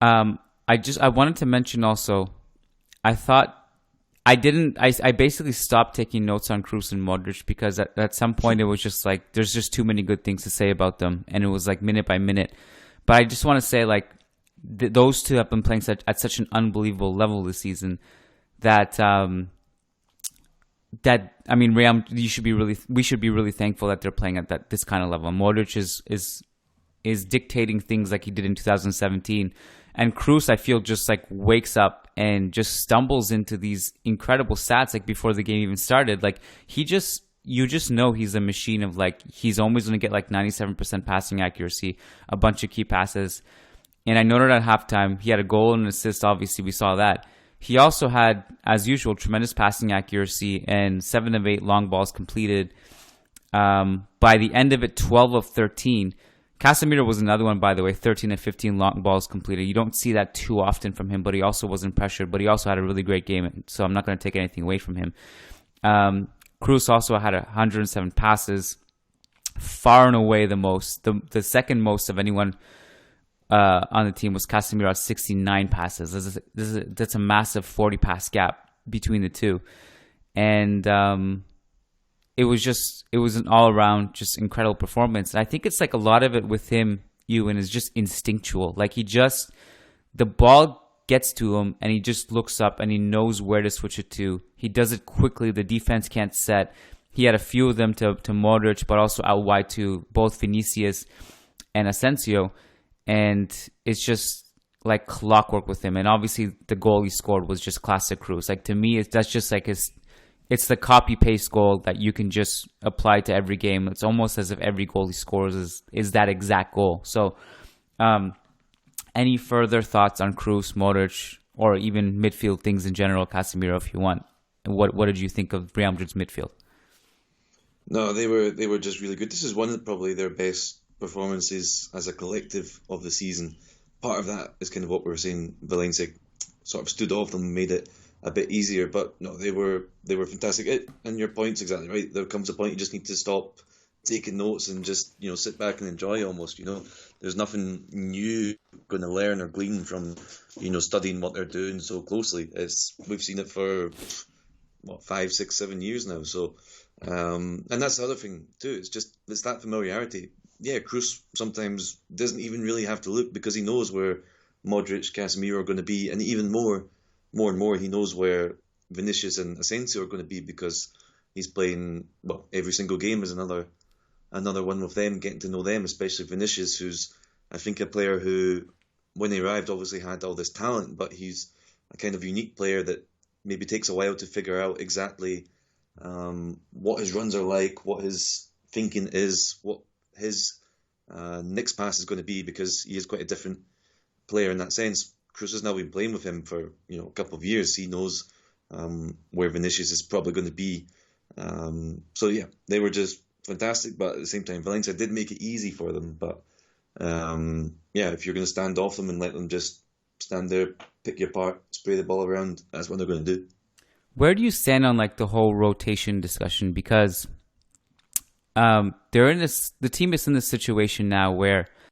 I wanted to mention also, I thought I basically stopped taking notes on Kroos and Modric because at some point it was just like there's just too many good things to say about them, and it was like minute by minute. But I just want to say like those two have been playing at such an unbelievable level this season that I mean, Real, we should be really thankful that they're playing at this kind of level. Modric is dictating things like he did in 2017. And Kroos, I feel, just like wakes up and just stumbles into these incredible stats like before the game even started. Like you just know he's a machine of like, he's always going to get like 97% passing accuracy, a bunch of key passes. And I noted at halftime, he had a goal and an assist. Obviously, we saw that. He also had, as usual, tremendous passing accuracy and 7 of 8 long balls completed. By the end of it, 12 of 13. Casemiro was another one, by the way, 13 of 15 long balls completed. You don't see that too often from him, but he also wasn't pressured. But he also had a really great game, so I'm not going to take anything away from him. Kroos also had 107 passes, far and away the most. The second most of anyone on the team was Casemiro at 69 passes. That's a massive 40 pass gap between the two. And it was an all-around just incredible performance. And I think it's like a lot of it with him, Euan, is just instinctual. Like the ball gets to him and he just looks up and he knows where to switch it to. He does it quickly. The defense can't set. He had a few of them to Modric, but also out wide to both Vinicius and Asensio. And it's just like clockwork with him. And obviously the goal he scored was just classic Kroos. Like to me, that's just like it's the copy-paste goal that you can just apply to every game. It's almost as if every goal he scores is that exact goal. So any further thoughts on Kroos, Modric, or even midfield things in general, Casemiro, if you want? What did you think of Real Madrid's midfield? No, they were just really good. This is one of probably their best performances as a collective of the season. Part of that is kind of what we were saying. Valencia sort of stood off them, made it a bit easier, but no, they were fantastic. And your point's exactly right. There comes a point you just need to stop taking notes and just sit back and enjoy almost. There's nothing new going to learn or glean from studying what they're doing so closely. We've seen it for 5, 6, 7 years now. So and that's the other thing too. It's that familiarity. Yeah, Kroos sometimes doesn't even really have to look because he knows where Modric, Casemiro are going to be, and even more and more, he knows where Vinicius and Asensio are going to be because he's playing, every single game is another one with them, getting to know them, especially Vinicius, who's, I think, a player who, when he arrived, obviously had all this talent, but he's a kind of unique player that maybe takes a while to figure out exactly what his runs are like, what his thinking is, what his next pass is going to be, because he is quite a different player in that sense. Kroos has now been playing with him for a couple of years. He knows where Vinicius is probably going to be. So yeah, they were just fantastic. But at the same time, Valencia did make it easy for them. But if you're going to stand off them and let them just stand there, pick you apart, spray the ball around, that's what they're going to do. Where do you stand on like the whole rotation discussion? Because the team is in this situation now where